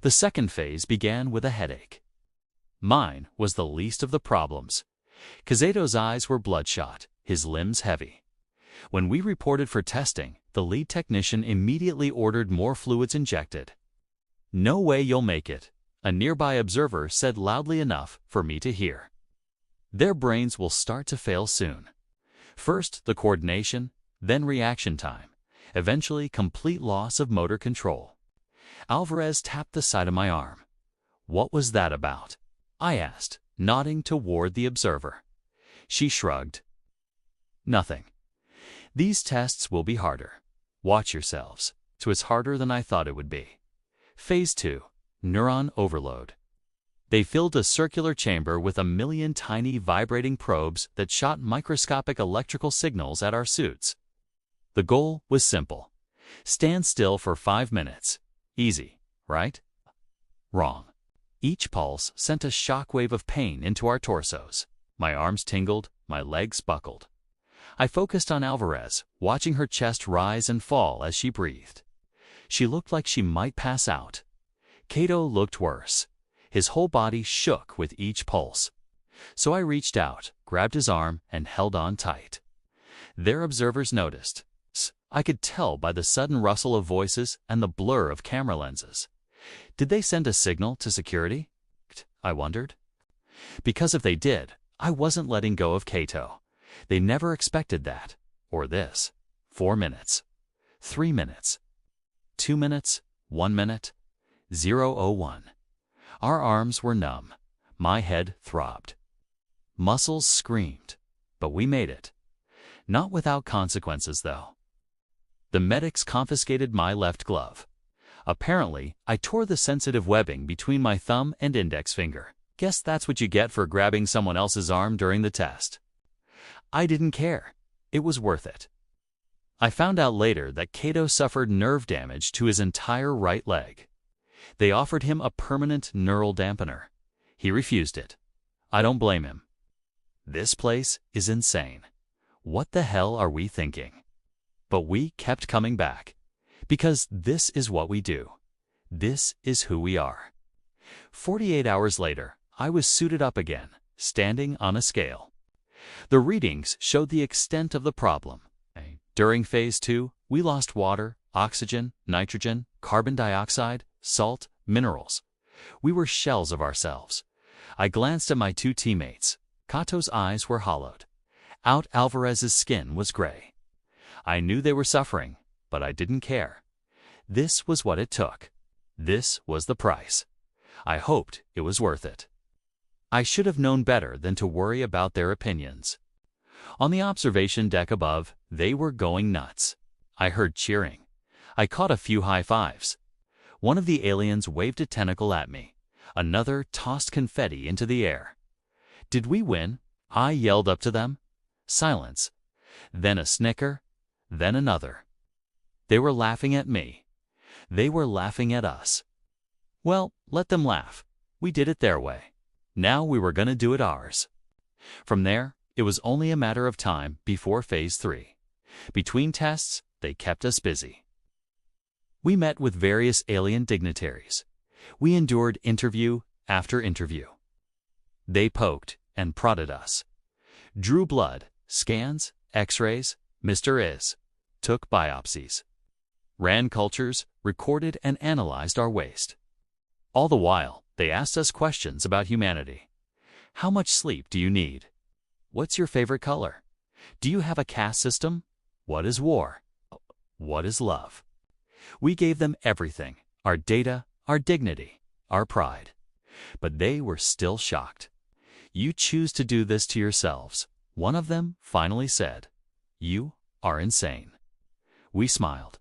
The second phase began with a headache. Mine was the least of the problems. Cazeto's eyes were bloodshot, his limbs heavy. When we reported for testing, the lead technician immediately ordered more fluids injected. "No way you'll make it," a nearby observer said loudly enough for me to hear. "Their brains will start to fail soon. First the coordination, then reaction time, eventually complete loss of motor control." Alvarez tapped the side of my arm. "What was that about?" I asked, nodding toward the observer. She shrugged. "Nothing. These tests will be harder. Watch yourselves." So it's harder than I thought it would be. Phase 2. Neuron overload. They filled a circular chamber with 1,000,000 tiny vibrating probes that shot microscopic electrical signals at our suits. The goal was simple. Stand still for 5 minutes. Easy, right? Wrong. Each pulse sent a shockwave of pain into our torsos. My arms tingled, my legs buckled. I focused on Alvarez, watching her chest rise and fall as she breathed. She looked like she might pass out. Cato looked worse. His whole body shook with each pulse. So I reached out, grabbed his arm, and held on tight. Their observers noticed. I could tell by the sudden rustle of voices and the blur of camera lenses. Did they send a signal to security? I wondered. Because if they did, I wasn't letting go of Cato. They never expected that, or this. 4 minutes. 3 minutes. 2 minutes. 1 minute. 0:01. Our arms were numb. My head throbbed. Muscles screamed. But we made it. Not without consequences, though. The medics confiscated my left glove. Apparently, I tore the sensitive webbing between my thumb and index finger. Guess that's what you get for grabbing someone else's arm during the test. I didn't care. It was worth it. I found out later that Cato suffered nerve damage to his entire right leg. They offered him a permanent neural dampener. He refused it. I don't blame him. This place is insane. What the hell are we thinking? But we kept coming back. Because this is what we do. This is who we are. 48 hours later, I was suited up again, standing on a scale. The readings showed the extent of the problem. During Phase 2, we lost water, oxygen, nitrogen, carbon dioxide, salt, minerals. We were shells of ourselves. I glanced at my 2 teammates. Cato's eyes were hollowed. Alvarez's skin was gray. I knew they were suffering, but I didn't care. This was what it took. This was the price. I hoped it was worth it. I should have known better than to worry about their opinions. On the observation deck above, they were going nuts. I heard cheering. I caught a few high fives. One of the aliens waved a tentacle at me. Another tossed confetti into the air. Did we win? I yelled up to them. Silence. Then a snicker. Then another. They were laughing at me. They were laughing at us. Well, let them laugh. We did it their way. Now we were going to do it ours. From there, it was only a matter of time before Phase 3. Between tests, they kept us busy. We met with various alien dignitaries. We endured interview after interview. They poked and prodded us. Drew blood, scans, x-rays, Mr. Is. Took biopsies. Ran cultures, recorded and analyzed our waste. All the while, they asked us questions about humanity. How much sleep do you need? What's your favorite color? Do you have a caste system? What is war? What is love? We gave them everything, our data, our dignity, our pride. But they were still shocked. You choose to do this to yourselves, one of them finally said. You are insane. We smiled.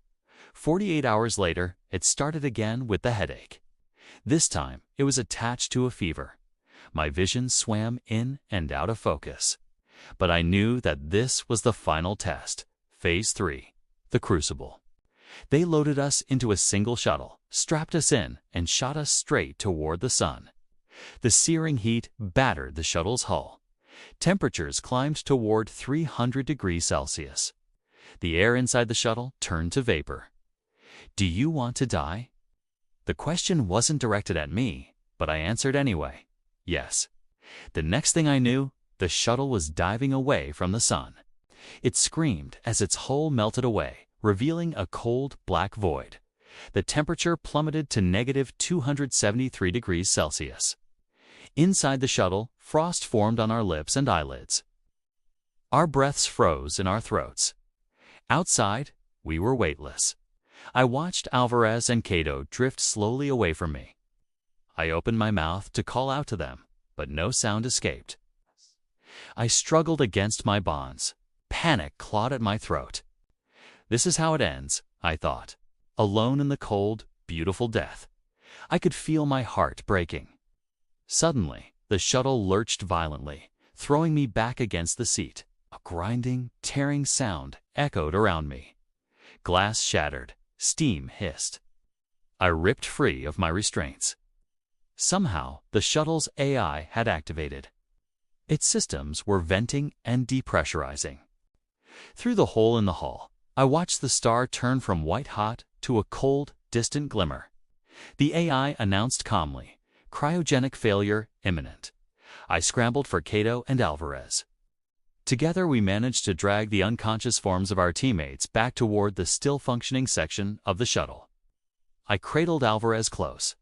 48 hours later, it started again with the headache. This time, it was attached to a fever. My vision swam in and out of focus. But I knew that this was the final test, Phase 3, the Crucible. They loaded us into a single shuttle, strapped us in, and shot us straight toward the sun. The searing heat battered the shuttle's hull. Temperatures climbed toward 300 degrees Celsius. The air inside the shuttle turned to vapor. Do you want to die? The question wasn't directed at me, but I answered anyway. Yes. The next thing I knew, the shuttle was diving away from the sun. It screamed as its hull melted away, revealing a cold, black void. The temperature plummeted to -273 degrees Celsius. Inside the shuttle, frost formed on our lips and eyelids. Our breaths froze in our throats. Outside, we were weightless. I watched Alvarez and Cato drift slowly away from me. I opened my mouth to call out to them, but no sound escaped. I struggled against my bonds. Panic clawed at my throat. This is how it ends, I thought. Alone in the cold, beautiful death. I could feel my heart breaking. Suddenly, the shuttle lurched violently, throwing me back against the seat. A grinding, tearing sound echoed around me. Glass shattered. Steam hissed. I ripped free of my restraints. Somehow, the shuttle's AI had activated. Its systems were venting and depressurizing. Through the hole in the hull, I watched the star turn from white-hot to a cold, distant glimmer. The AI announced calmly, "Cryogenic failure imminent." I scrambled for Cato and Alvarez. Together we managed to drag the unconscious forms of our teammates back toward the still-functioning section of the shuttle. I cradled Alvarez close.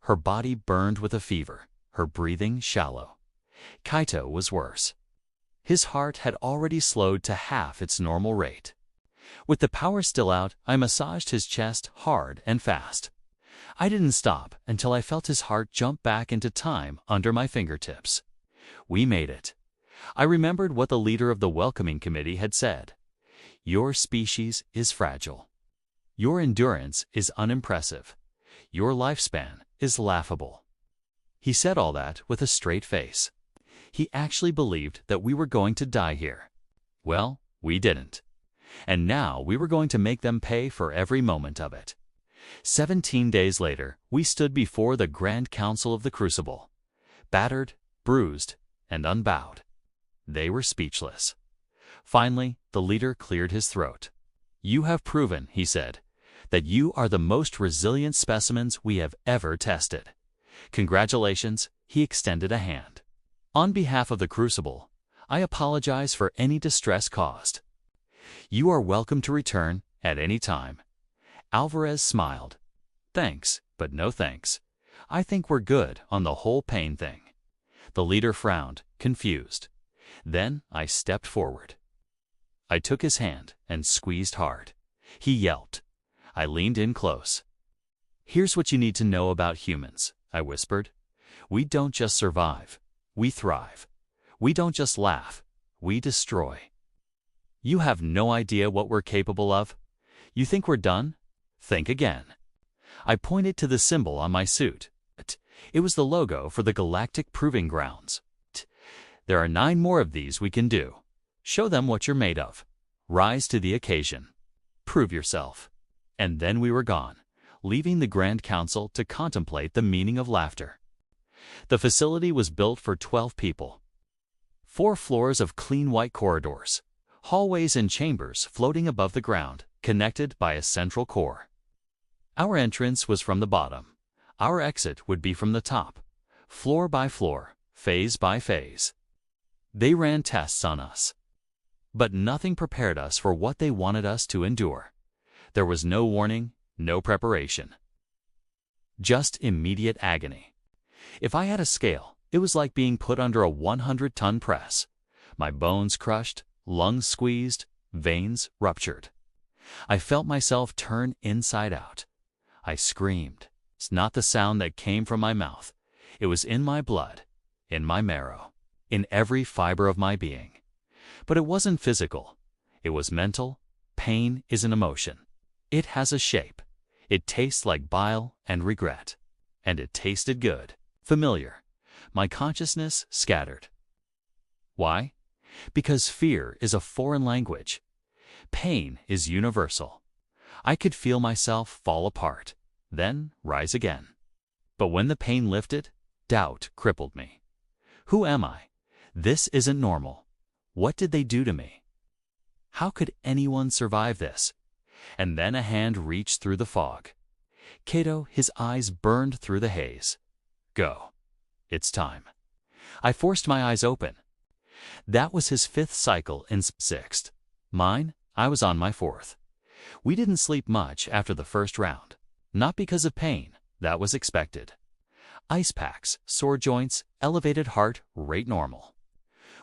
Her body burned with a fever, her breathing shallow. Cato was worse. His heart had already slowed to half its normal rate. With the power still out, I massaged his chest hard and fast. I didn't stop until I felt his heart jump back into time under my fingertips. We made it. I remembered what the leader of the welcoming committee had said. Your species is fragile. Your endurance is unimpressive. Your lifespan is laughable. He said all that with a straight face. He actually believed that we were going to die here. Well, we didn't. And now we were going to make them pay for every moment of it. 17 days later, we stood before the Grand Council of the Crucible, battered, bruised, and unbowed. They were speechless. Finally, the leader cleared his throat. "You have proven," he said, "that you are the most resilient specimens we have ever tested. Congratulations," he extended a hand. "On behalf of the Crucible, I apologize for any distress caused. You are welcome to return at any time." Alvarez smiled. "Thanks, but no thanks. I think we're good on the whole pain thing." The leader frowned, confused. Then I stepped forward. I took his hand and squeezed hard. He yelped. I leaned in close. "Here's what you need to know about humans," I whispered. "We don't just survive. We thrive. We don't just laugh. We destroy. You have no idea what we're capable of. You think we're done? Think again." I pointed to the symbol on my suit. It was the logo for the Galactic Proving Grounds. "There are 9 more of these we can do. Show them what you're made of. Rise to the occasion. Prove yourself." And then we were gone, leaving the Grand Council to contemplate the meaning of laughter. The facility was built for 12 people. 4 floors of clean white corridors, hallways and chambers floating above the ground, connected by a central core. Our entrance was from the bottom. Our exit would be from the top, floor by floor, phase by phase. They ran tests on us. But nothing prepared us for what they wanted us to endure. There was no warning, no preparation. Just immediate agony. If I had a scale, it was like being put under a 100-ton press. My bones crushed, lungs squeezed, veins ruptured. I felt myself turn inside out. I screamed. It's not the sound that came from my mouth. It was in my blood, in my marrow, in every fiber of my being. But it wasn't physical. It was mental. Pain is an emotion. It has a shape. It tastes like bile and regret. And it tasted good, familiar. My consciousness scattered. Why? Because fear is a foreign language. Pain is universal. I could feel myself fall apart, then rise again. But when the pain lifted, doubt crippled me. Who am I? This isn't normal. What did they do to me? How could anyone survive this? And then a hand reached through the fog. Cato, his eyes burned through the haze. Go. It's time. I forced my eyes open. That was his 5th cycle in 6th. Mine, I was on my 4th. We didn't sleep much after the first round. Not because of pain, that was expected. Ice packs, sore joints, elevated heart rate normal.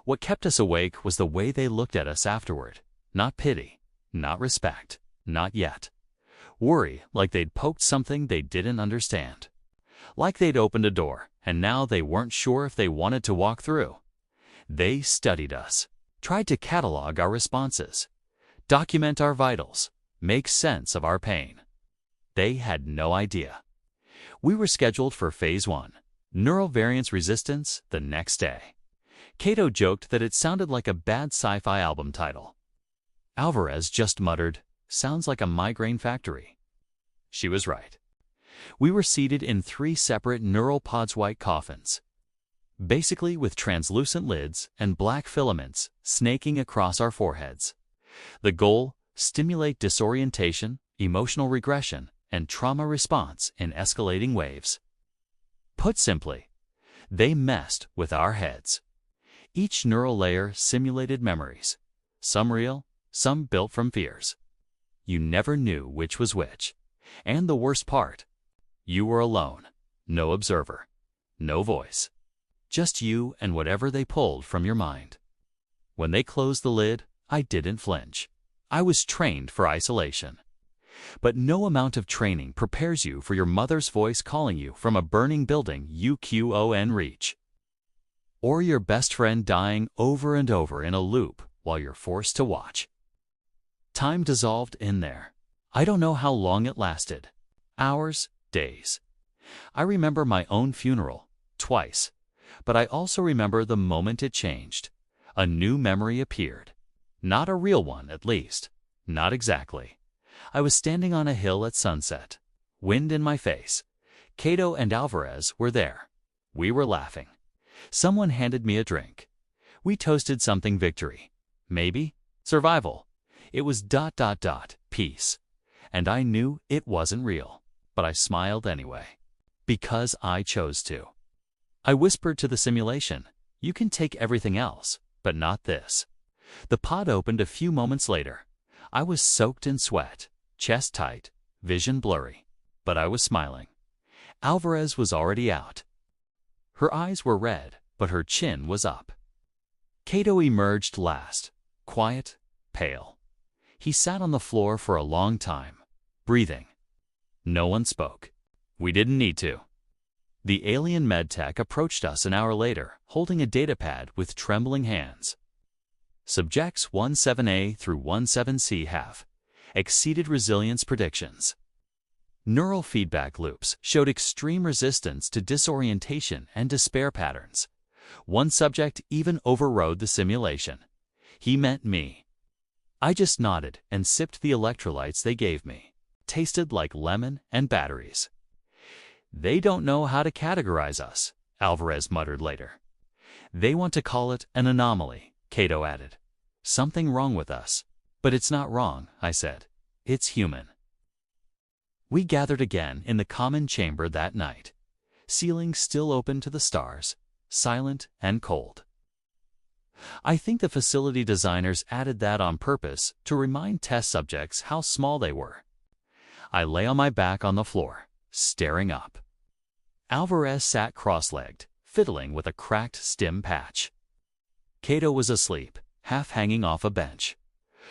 What kept us awake was the way they looked at us afterward. Not pity, not respect, not yet. Worry, like they'd poked something they didn't understand. Like they'd opened a door, and now they weren't sure if they wanted to walk through. They studied us, tried to catalog our responses, document our vitals, make sense of our pain. They had no idea. We were scheduled for Phase 1, neural variance resistance, the next day. Cato joked that it sounded like a bad sci-fi album title. Alvarez just muttered, "Sounds like a migraine factory." She was right. We were seated in 3 separate neural pods white coffins, basically with translucent lids and black filaments snaking across our foreheads. The goal, stimulate disorientation, emotional regression, and trauma response in escalating waves. Put simply, they messed with our heads. Each neural layer simulated memories, some real, some built from fears. You never knew which was which. And the worst part, you were alone, no observer, no voice. Just you and whatever they pulled from your mind. When they closed the lid, I didn't flinch. I was trained for isolation. But no amount of training prepares you for your mother's voice calling you from a burning building you can't reach. Or your best friend dying over and over in a loop while you're forced to watch. Time dissolved in there. I don't know how long it lasted. Hours, days. I remember my own funeral, twice. But I also remember the moment it changed. A new memory appeared. Not a real one, at least. Not exactly. I was standing on a hill at sunset. Wind in my face. Cato and Alvarez were there. We were laughing. Someone handed me a drink. We toasted something victory. Maybe survival. It was ... peace. And I knew it wasn't real. But I smiled anyway. Because I chose to. I whispered to the simulation, "You can take everything else, but not this." The pod opened a few moments later. I was soaked in sweat, chest tight, vision blurry. But I was smiling. Alvarez was already out. Her eyes were red, but her chin was up. Cato emerged last, quiet, pale. He sat on the floor for a long time, breathing. No one spoke. We didn't need to. The alien medtech approached us an hour later, holding a datapad with trembling hands. Subjects 17A through 17C have exceeded resilience predictions. Neural feedback loops showed extreme resistance to disorientation and despair patterns. One subject even overrode the simulation. He meant me. I just nodded and sipped the electrolytes they gave me. Tasted like lemon and batteries. "They don't know how to categorize us," Alvarez muttered later. "They want to call it an anomaly," Cato added. "Something wrong with us." "But it's not wrong," I said. "It's human." We gathered again in the common chamber that night. Ceiling still open to the stars, silent and cold. I think the facility designers added that on purpose to remind test subjects how small they were. I lay on my back on the floor, staring up. Alvarez sat cross-legged, fiddling with a cracked stim patch. Cato was asleep, half hanging off a bench.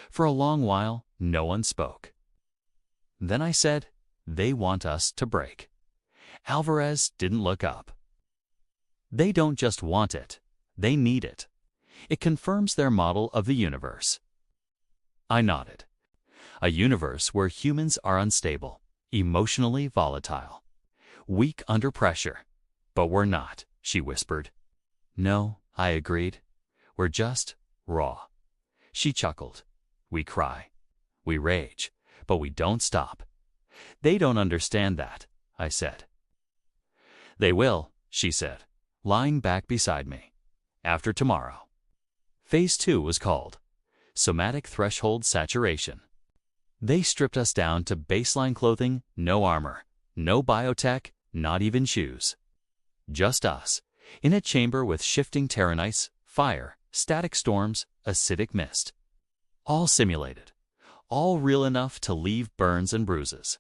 For a long while, no one spoke. Then I said, "They want us to break." Alvarez didn't look up. "They don't just want it, they need it. It confirms their model of the universe." I nodded. A universe where humans are unstable, emotionally volatile, weak under pressure. "But we're not," she whispered. "No," I agreed. "We're just raw." She chuckled. "We cry. We rage. But we don't stop." "They don't understand that," I said. "They will," she said, lying back beside me. "After tomorrow." Phase 2 was called Somatic Threshold Saturation. They stripped us down to baseline clothing, no armor, No biotech, not even shoes. Just us, in a chamber with shifting terran ice, fire, static storms, acidic mist. All simulated, all real enough to leave burns and bruises.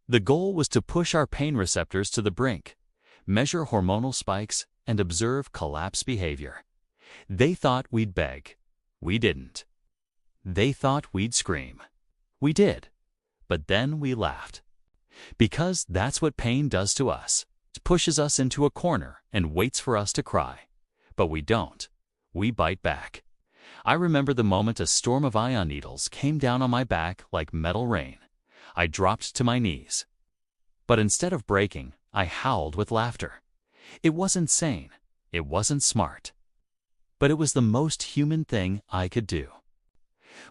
The goal was to push our pain receptors to the brink, measure hormonal spikes, and observe collapse behavior. They thought we'd beg. We didn't. They thought we'd scream. We did. But then we laughed. Because that's what pain does to us. It pushes us into a corner and waits for us to cry. But we don't. We bite back. I remember the moment a storm of ion needles came down on my back like metal rain. I dropped to my knees. But instead of breaking, I howled with laughter. It wasn't sane. It wasn't smart. But it was the most human thing I could do.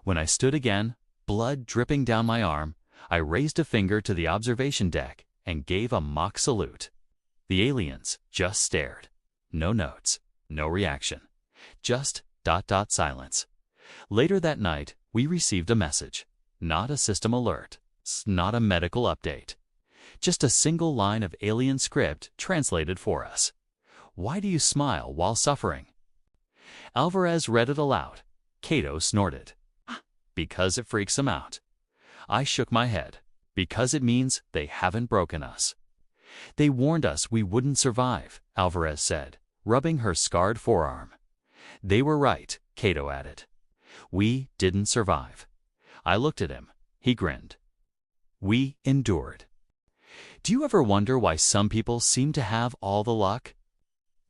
When I stood again, blood dripping down my arm, I raised a finger to the observation deck and gave a mock salute. The aliens just stared. No notes, no reaction. Just ... silence. Later that night, we received a message. Not a system alert. Not a medical update. Just a single line of alien script translated for us. Why do you smile while suffering? Alvarez read it aloud. Cato snorted. Because it freaks him out. I shook my head. Because it means they haven't broken us. They warned us we wouldn't survive, Alvarez said, rubbing her scarred forearm. They were right, Cato added. We didn't survive. I looked at him. He grinned. We endured. Do you ever wonder why some people seem to have all the luck?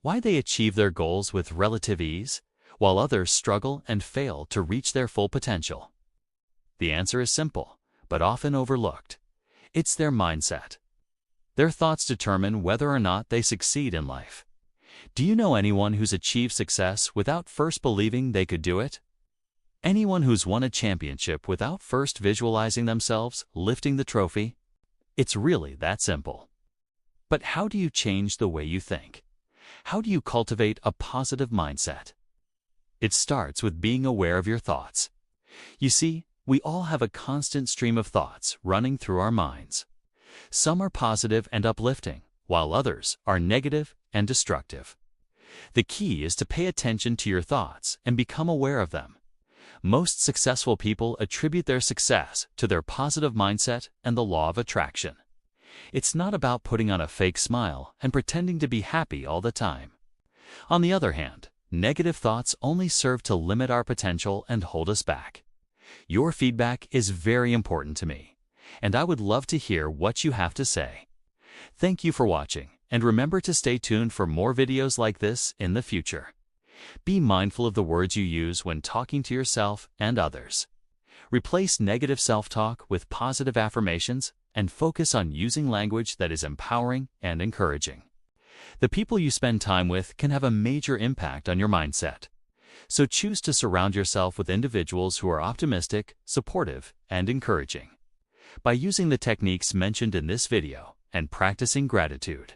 Why they achieve their goals with relative ease, while others struggle and fail to reach their full potential? The answer is simple, but often overlooked. It's their mindset. Their thoughts determine whether or not they succeed in life. Do you know anyone who's achieved success without first believing they could do it? Anyone who's won a championship without first visualizing themselves lifting the trophy? It's really that simple. But how do you change the way you think? How do you cultivate a positive mindset? It starts with being aware of your thoughts. You see, we all have a constant stream of thoughts running through our minds. Some are positive and uplifting, while others are negative and destructive. The key is to pay attention to your thoughts and become aware of them. Most successful people attribute their success to their positive mindset and the law of attraction. It's not about putting on a fake smile and pretending to be happy all the time. On the other hand, negative thoughts only serve to limit our potential and hold us back. Your feedback is very important to me, and I would love to hear what you have to say. Thank you for watching, and remember to stay tuned for more videos like this in the future. Be mindful of the words you use when talking to yourself and others. Replace negative self-talk with positive affirmations and focus on using language that is empowering and encouraging. The people you spend time with can have a major impact on your mindset. So choose to surround yourself with individuals who are optimistic, supportive, and encouraging. By using the techniques mentioned in this video and practicing gratitude,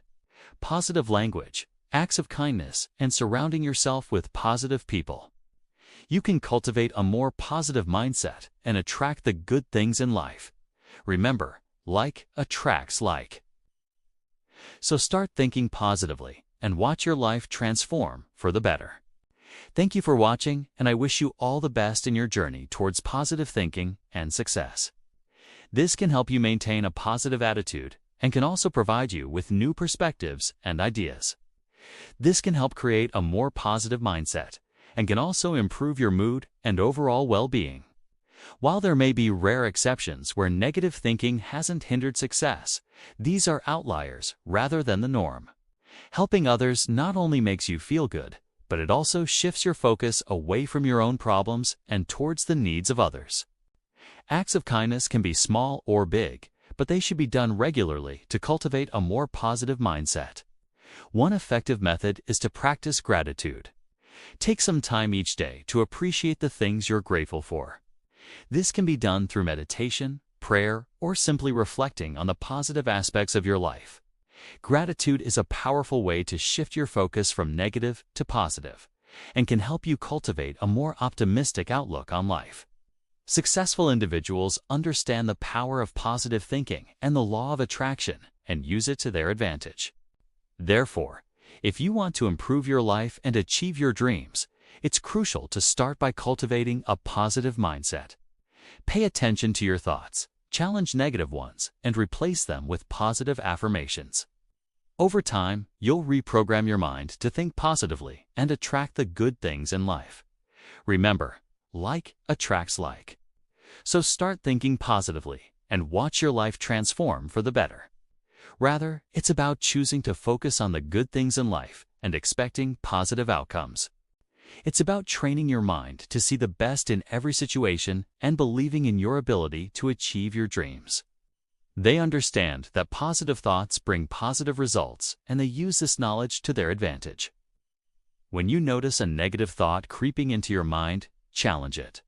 positive language, acts of kindness, and surrounding yourself with positive people, you can cultivate a more positive mindset and attract the good things in life. Remember, like attracts like. So start thinking positively and watch your life transform for the better. Thank you for watching, and I wish you all the best in your journey towards positive thinking and success. This can help you maintain a positive attitude and can also provide you with new perspectives and ideas. This can help create a more positive mindset and can also improve your mood and overall well-being. While there may be rare exceptions where negative thinking hasn't hindered success, these are outliers rather than the norm. Helping others not only makes you feel good, but it also shifts your focus away from your own problems and towards the needs of others. Acts of kindness can be small or big, but they should be done regularly to cultivate a more positive mindset. One effective method is to practice gratitude. Take some time each day to appreciate the things you're grateful for. This can be done through meditation, prayer, or simply reflecting on the positive aspects of your life. Gratitude is a powerful way to shift your focus from negative to positive and can help you cultivate a more optimistic outlook on life. Successful individuals understand the power of positive thinking and the law of attraction and use it to their advantage. Therefore, if you want to improve your life and achieve your dreams, it's crucial to start by cultivating a positive mindset. Pay attention to your thoughts, challenge negative ones, and replace them with positive affirmations. Over time, you'll reprogram your mind to think positively and attract the good things in life. Remember, like attracts like. So start thinking positively and watch your life transform for the better. Rather, it's about choosing to focus on the good things in life and expecting positive outcomes. It's about training your mind to see the best in every situation and believing in your ability to achieve your dreams. They understand that positive thoughts bring positive results, and they use this knowledge to their advantage. When you notice a negative thought creeping into your mind, challenge it.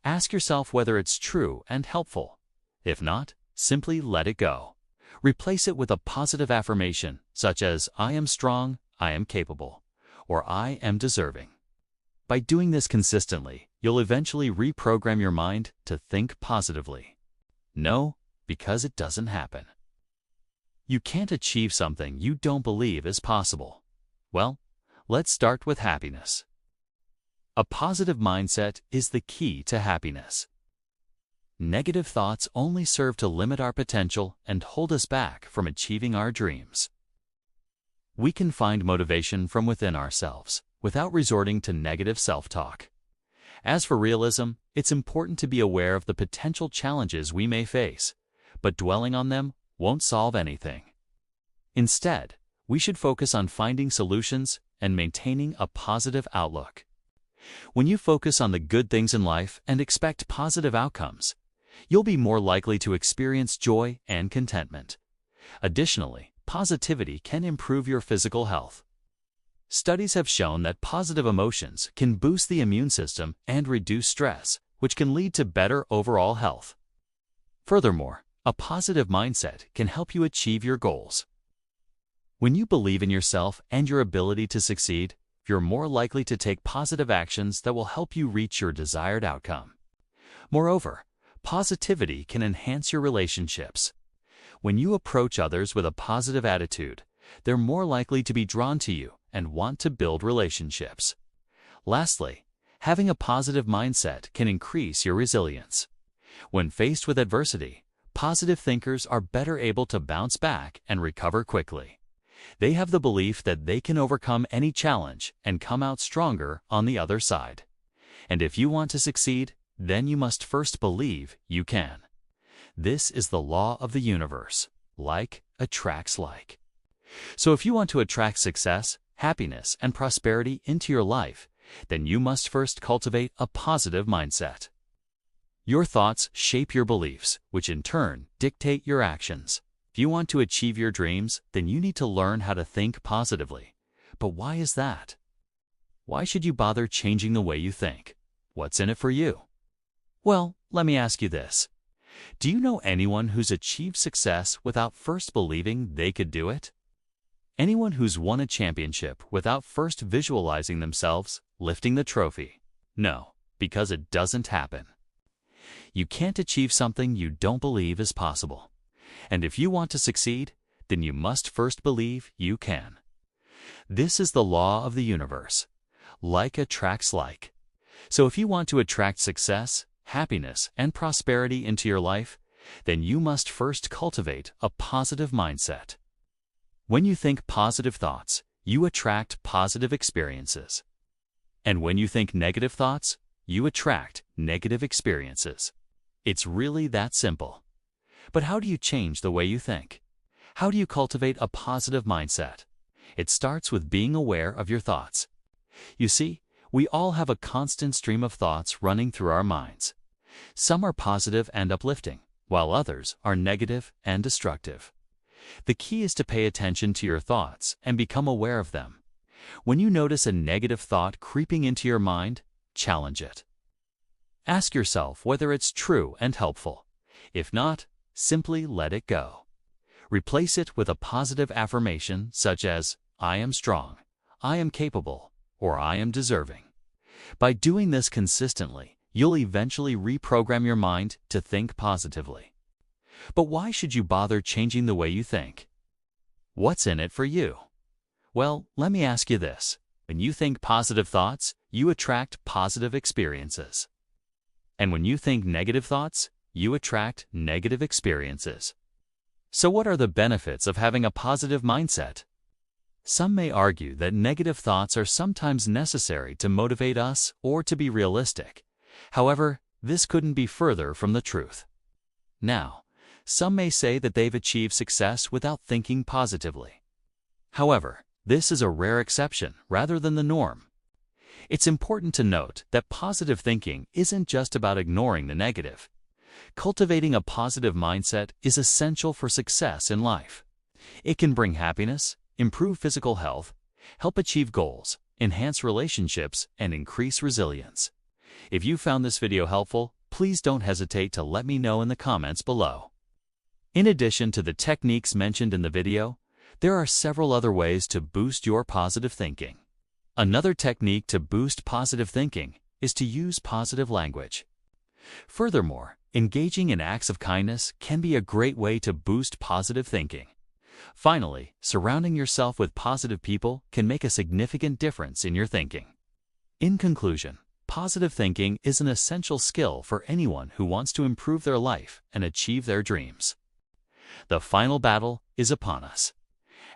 Ask yourself whether it's true and helpful. If not, simply let it go. Replace it with a positive affirmation, such as, "I am strong, I am capable," or "I am deserving." By doing this consistently, you'll eventually reprogram your mind to think positively. No, because it doesn't happen. You can't achieve something you don't believe is possible. Well, let's start with happiness. A positive mindset is the key to happiness. Negative thoughts only serve to limit our potential and hold us back from achieving our dreams. We can find motivation from within ourselves without resorting to negative self-talk. As for realism, it's important to be aware of the potential challenges we may face, but dwelling on them won't solve anything. Instead, we should focus on finding solutions and maintaining a positive outlook. When you focus on the good things in life and expect positive outcomes, you'll be more likely to experience joy and contentment. Additionally, positivity can improve your physical health. Studies have shown that positive emotions can boost the immune system and reduce stress, which can lead to better overall health. Furthermore, a positive mindset can help you achieve your goals. When you believe in yourself and your ability to succeed, you're more likely to take positive actions that will help you reach your desired outcome. Moreover, positivity can enhance your relationships. When you approach others with a positive attitude, they're more likely to be drawn to you and want to build relationships. Lastly, having a positive mindset can increase your resilience. When faced with adversity, positive thinkers are better able to bounce back and recover quickly. They have the belief that they can overcome any challenge and come out stronger on the other side. And if you want to succeed, then you must first believe you can. This is the law of the universe. Like attracts like. So if you want to attract success, happiness, and prosperity into your life, then you must first cultivate a positive mindset. Your thoughts shape your beliefs, which in turn dictate your actions. If you want to achieve your dreams, then you need to learn how to think positively. But why is that? Why should you bother changing the way you think? What's in it for you? Well, let me ask you this. Do you know anyone who's achieved success without first believing they could do it? Anyone who's won a championship without first visualizing themselves lifting the trophy? No, because it doesn't happen. You can't achieve something you don't believe is possible. And if you want to succeed, then you must first believe you can. This is the law of the universe. Like attracts like. So if you want to attract success, happiness, and prosperity into your life, then you must first cultivate a positive mindset. When you think positive thoughts, you attract positive experiences. And when you think negative thoughts, you attract negative experiences. It's really that simple. But how do you change the way you think? How do you cultivate a positive mindset? It starts with being aware of your thoughts. You see, we all have a constant stream of thoughts running through our minds. Some are positive and uplifting, while others are negative and destructive. The key is to pay attention to your thoughts and become aware of them. When you notice a negative thought creeping into your mind, challenge it. Ask yourself whether it's true and helpful. If not, simply let it go. Replace it with a positive affirmation such as, "I am strong," "I am capable," or "I am deserving." By doing this consistently, you'll eventually reprogram your mind to think positively. But why should you bother changing the way you think? What's in it for you? Well, let me ask you this. When you think positive thoughts, you attract positive experiences. And when you think negative thoughts, you attract negative experiences. So what are the benefits of having a positive mindset? Some may argue that negative thoughts are sometimes necessary to motivate us or to be realistic. However, this couldn't be further from the truth. Now, some may say that they've achieved success without thinking positively. However, this is a rare exception rather than the norm. It's important to note that positive thinking isn't just about ignoring the negative. Cultivating a positive mindset is essential for success in life. It can bring happiness, improve physical health, help achieve goals, enhance relationships, and increase resilience. If you found this video helpful, please don't hesitate to let me know in the comments below. In addition to the techniques mentioned in the video, there are several other ways to boost your positive thinking. Another technique to boost positive thinking is to use positive language. Furthermore, engaging in acts of kindness can be a great way to boost positive thinking. Finally, surrounding yourself with positive people can make a significant difference in your thinking. In conclusion, positive thinking is an essential skill for anyone who wants to improve their life and achieve their dreams. The final battle is upon us.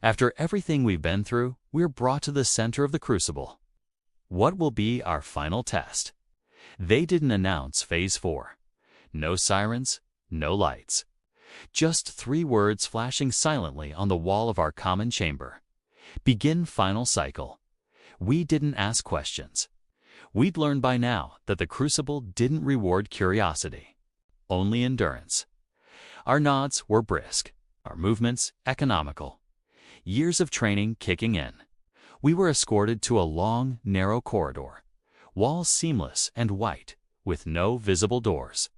After everything we've been through, we're brought to the center of the crucible. What will be our final test? They didn't announce Phase 4. No sirens, no lights. Just 3 words flashing silently on the wall of our common chamber. Begin final cycle. We didn't ask questions. We'd learned by now that the crucible didn't reward curiosity, only endurance. Our nods were brisk, our movements economical. Years of training kicking in. We were escorted to a long, narrow corridor, walls seamless and white, with no visible doors.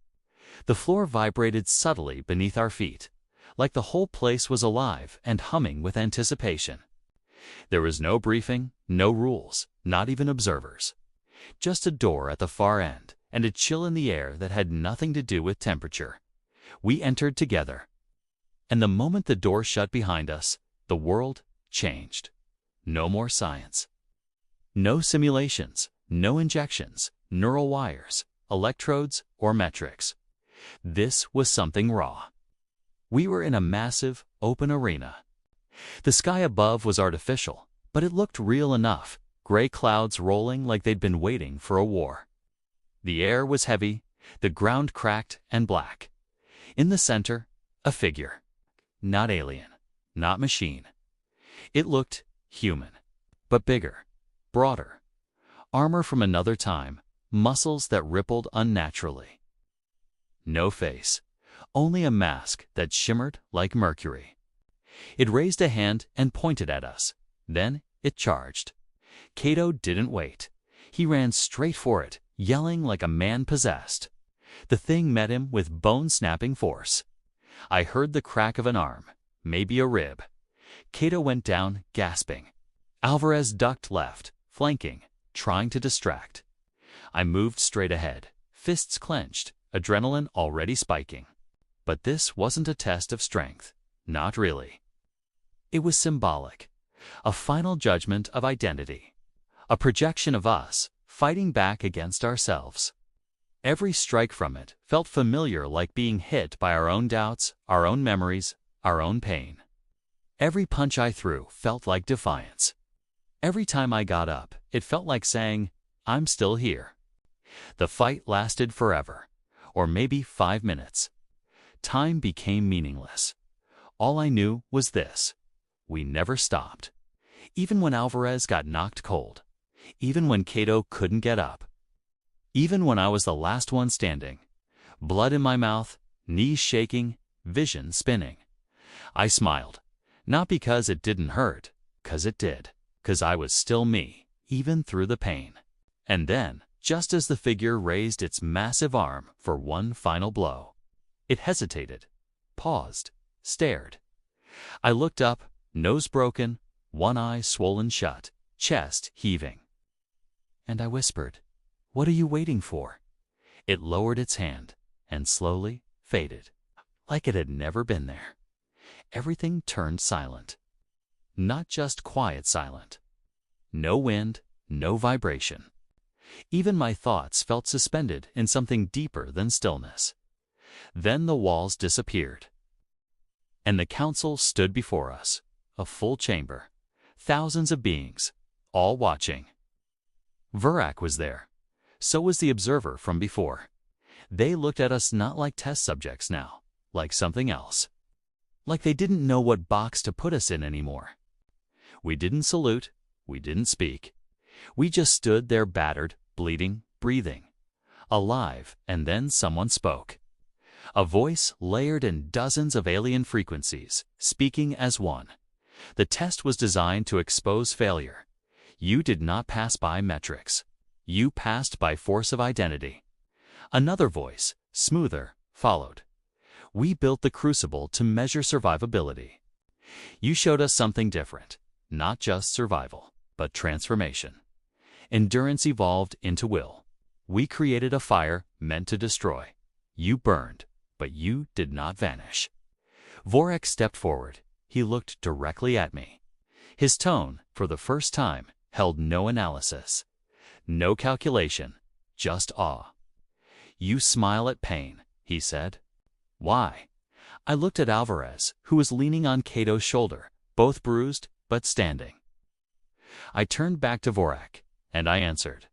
The floor vibrated subtly beneath our feet, like the whole place was alive and humming with anticipation. There was no briefing, no rules, not even observers. Just a door at the far end and a chill in the air that had nothing to do with temperature. We entered together. And the moment the door shut behind us, the world changed. No more science. No simulations, no injections, neural wires, electrodes, or metrics. This was something raw. We were in a massive, open arena. The sky above was artificial, but it looked real enough, gray clouds rolling like they'd been waiting for a war. The air was heavy, the ground cracked and black. In the center, a figure. Not alien, not machine. It looked human, but bigger, broader. Armor from another time, muscles that rippled unnaturally. No face, only a mask that shimmered like mercury. It raised a hand and pointed at us. Then it charged. Cato didn't wait. He ran straight for it, yelling like a man possessed. The thing met him with bone-snapping force. I heard the crack of an arm, maybe a rib. Cato went down, gasping. Alvarez ducked left, flanking, trying to distract. I moved straight ahead, fists clenched, adrenaline already spiking. But this wasn't a test of strength. Not really. It was symbolic. A final judgment of identity. A projection of us, fighting back against ourselves. Every strike from it felt familiar, like being hit by our own doubts, our own memories, our own pain. Every punch I threw felt like defiance. Every time I got up, it felt like saying, I'm still here. The fight lasted forever, or maybe 5 minutes. Time became meaningless. All I knew was this: we never stopped. Even when Alvarez got knocked cold. Even when Cato couldn't get up. Even when I was the last one standing. Blood in my mouth, knees shaking, vision spinning. I smiled. Not because it didn't hurt, 'cause it did. 'Cause I was still me, even through the pain. And then, just as the figure raised its massive arm for one final blow, it hesitated, paused, stared. I looked up, nose broken, one eye swollen shut, chest heaving. And I whispered, "What are you waiting for?" It lowered its hand and slowly faded, like it had never been there. Everything turned silent. Not just quiet silent. No wind, no vibration. Even my thoughts felt suspended in something deeper than stillness. Then the walls disappeared, and the council stood before us, a full chamber, thousands of beings, all watching. Vurak was there. So was the observer from before. They looked at us not like test subjects now, like something else. Like they didn't know what box to put us in anymore. We didn't salute, we didn't speak. We just stood there battered, bleeding, breathing, alive, and then someone spoke. A voice layered in dozens of alien frequencies, speaking as one. The test was designed to expose failure. You did not pass by metrics. You passed by force of identity. Another voice, smoother, followed. We built the crucible to measure survivability. You showed us something different, not just survival, but transformation. Endurance evolved into will. We created a fire meant to destroy. You burned, but you did not vanish. Vurak stepped forward. He looked directly at me. His tone, for the first time, held no analysis, no calculation, just awe. You smile at pain, he said. Why? I looked at Alvarez, who was leaning on Cato's shoulder, both bruised, but standing. I turned back to Vurak, and I answered,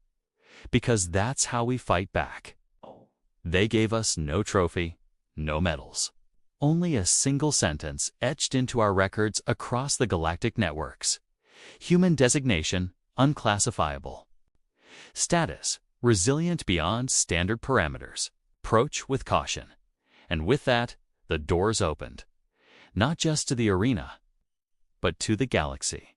because that's how we fight back. They gave us no trophy, no medals. Only a single sentence etched into our records across the galactic networks. Human designation, unclassifiable. Status, resilient beyond standard parameters. Approach with caution. And with that, the doors opened. Not just to the arena, but to the galaxy.